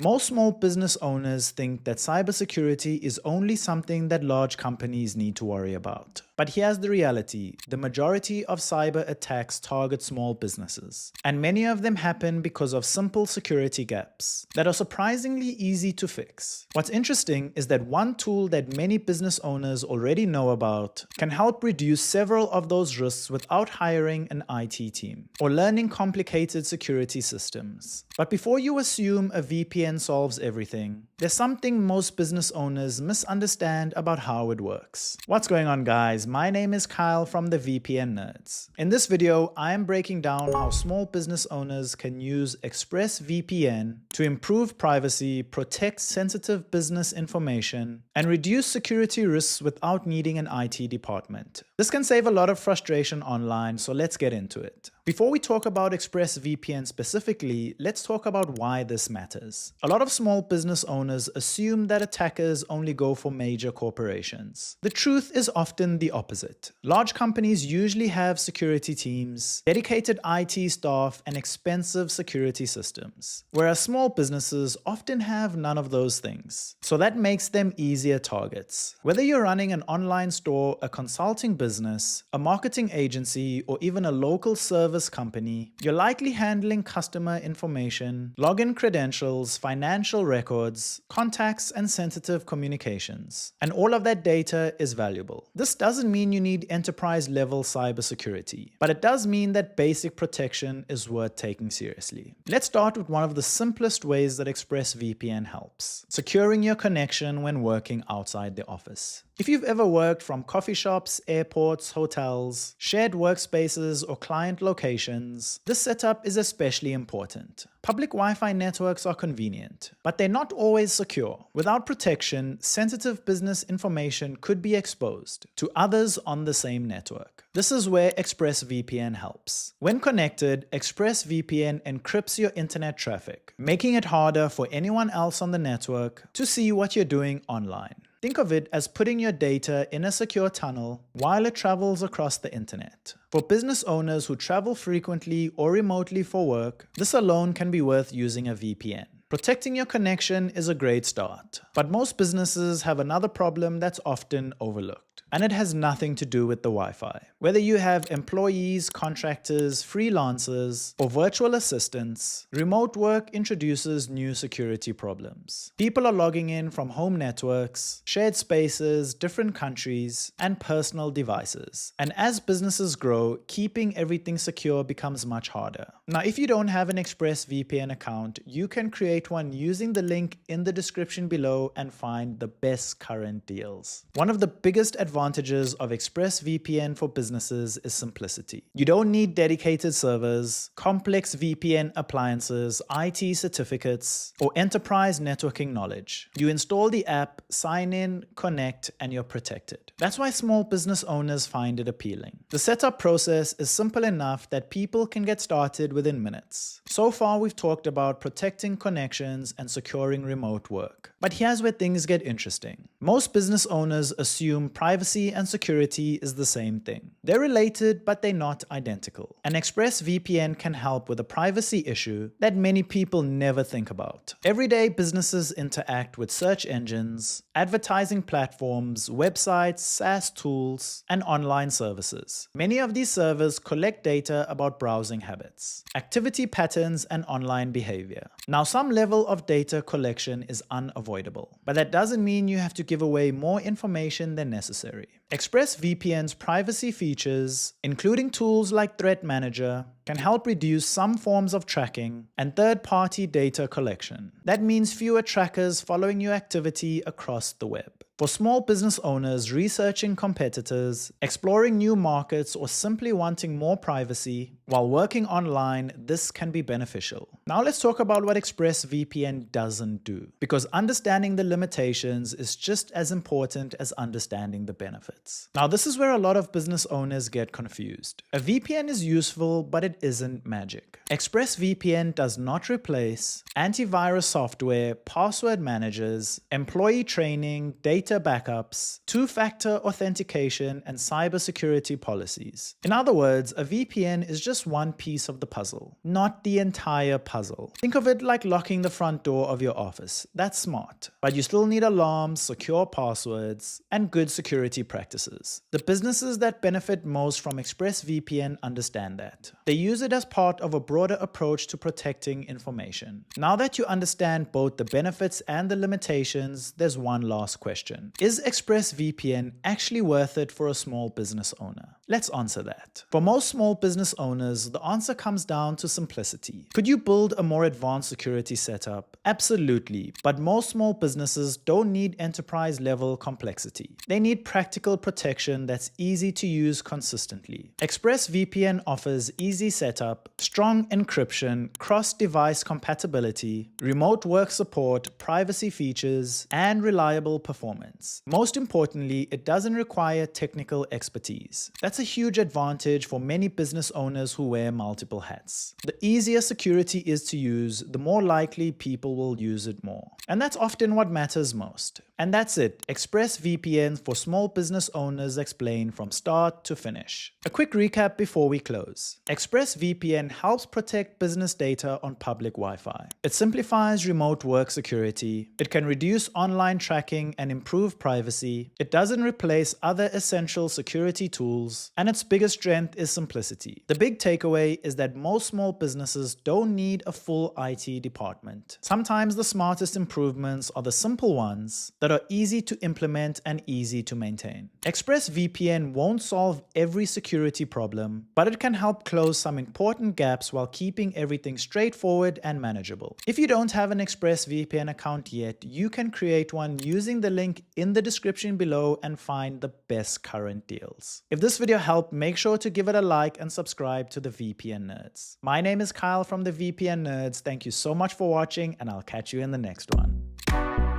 Most small business owners think that cybersecurity is only something that large companies need to worry about. But here's the reality: the majority of cyber attacks target small businesses, and many of them happen because of simple security gaps that are surprisingly easy to fix. What's interesting is that one tool that many business owners already know about can help reduce several of those risks without hiring an IT team or learning complicated security systems. But before you assume a VPN solves everything, there's something most business owners misunderstand about how it works. What's going on, guys? My name is Kyle from the VPN Nerds. In this video, I am breaking down how small business owners can use ExpressVPN to improve privacy, protect sensitive business information, and reduce security risks without needing an IT department. This can save a lot of frustration online, so let's get into it. Before we talk about ExpressVPN specifically, let's talk about why this matters. A lot of small business owners assume that attackers only go for major corporations. The truth is often the opposite. Large companies usually have security teams, dedicated IT staff, and expensive security systems, whereas small businesses often have none of those things. So that makes them easier targets. Whether you're running an online store, a consulting business, a marketing agency, or even a local service company, you're likely handling customer information, login credentials, financial records, contacts, and sensitive communications. And all of that data is valuable. This doesn't mean you need enterprise-level cybersecurity, but it does mean that basic protection is worth taking seriously. Let's start with one of the simplest ways that ExpressVPN helps: securing your connection when working outside the office. If you've ever worked from coffee shops, airports, hotels, shared workspaces, or client locations, this setup is especially important. Public Wi-Fi networks are convenient, but they're not always secure. Without protection, sensitive business information could be exposed to others on the same network. This is where ExpressVPN helps. When connected, ExpressVPN encrypts your internet traffic, making it harder for anyone else on the network to see what you're doing online. Think of it as putting your data in a secure tunnel while it travels across the internet. For business owners who travel frequently or remotely for work, this alone can be worth using a VPN. Protecting your connection is a great start, but most businesses have another problem that's often overlooked, and it has nothing to do with the Wi-Fi. Whether you have employees, contractors, freelancers, or virtual assistants, remote work introduces new security problems. People are logging in from home networks, shared spaces, different countries, and personal devices. And as businesses grow, keeping everything secure becomes much harder. Now, if you don't have an ExpressVPN account, you can create one using the link in the description below and find the best current deals. One of the biggest advantages of ExpressVPN for businesses is simplicity. You don't need dedicated servers, complex VPN appliances, IT certificates, or enterprise networking knowledge. You install the app, sign in, connect, and you're protected. That's why small business owners find it appealing. The setup process is simple enough that people can get started within minutes. So far, we've talked about protecting connections and securing remote work. But here's where things get interesting. Most business owners assume privacy and security is the same thing. They're related, but they're not identical. And ExpressVPN can help with a privacy issue that many people never think about. Every day, businesses interact with search engines, advertising platforms, websites, SaaS tools, and online services. Many of these servers collect data about browsing habits, activity patterns, and online behavior. Now, some level of data collection is unavoidable, but that doesn't mean you have to give away more information than necessary. ExpressVPN's privacy features, including tools like Threat Manager, can help reduce some forms of tracking and third-party data collection. That means fewer trackers following your activity across the web. For small business owners researching competitors, exploring new markets, or simply wanting more privacy while working online, this can be beneficial. Now let's talk about what ExpressVPN doesn't do, because understanding the limitations is just as important as understanding the benefits. Now this is where a lot of business owners get confused. A VPN is useful, but it isn't magic. ExpressVPN does not replace antivirus software, password managers, employee training, data backups, two-factor authentication, and cybersecurity policies. In other words, a VPN is just just one piece of the puzzle, not the entire puzzle. Think of it like locking the front door of your office. That's smart. But you still need alarms, secure passwords, and good security practices. The businesses that benefit most from ExpressVPN understand that. They use it as part of a broader approach to protecting information. Now that you understand both the benefits and the limitations, there's one last question. Is ExpressVPN actually worth it for a small business owner? Let's answer that. For most small business owners, the answer comes down to simplicity. Could you build a more advanced security setup? Absolutely, but most small businesses don't need enterprise-level complexity. They need practical protection that's easy to use consistently. ExpressVPN offers easy setup, strong encryption, cross-device compatibility, remote work support, privacy features, and reliable performance. Most importantly, it doesn't require technical expertise. That's a huge advantage for many business owners who wear multiple hats. The easier security is to use, the more likely people will use it more. And that's often what matters most. And that's it. ExpressVPN for small business owners explained from start to finish. A quick recap before we close. ExpressVPN helps protect business data on public Wi-Fi. It simplifies remote work security. It can reduce online tracking and improve privacy. It doesn't replace other essential security tools. And its biggest strength is simplicity. The big takeaway is that most small businesses don't need a full IT department. Sometimes the smartest improvements are the simple ones that are easy to implement and easy to maintain. ExpressVPN won't solve every security problem, but it can help close some important gaps while keeping everything straightforward and manageable. If you don't have an ExpressVPN account yet, you can create one using the link in the description below and find the best current deals. If this video helped, make sure to give it a like and subscribe to the VPN Nerds. My name is Kyle from the VPN Nerds. Thank you so much for watching, and I'll catch you in the next one.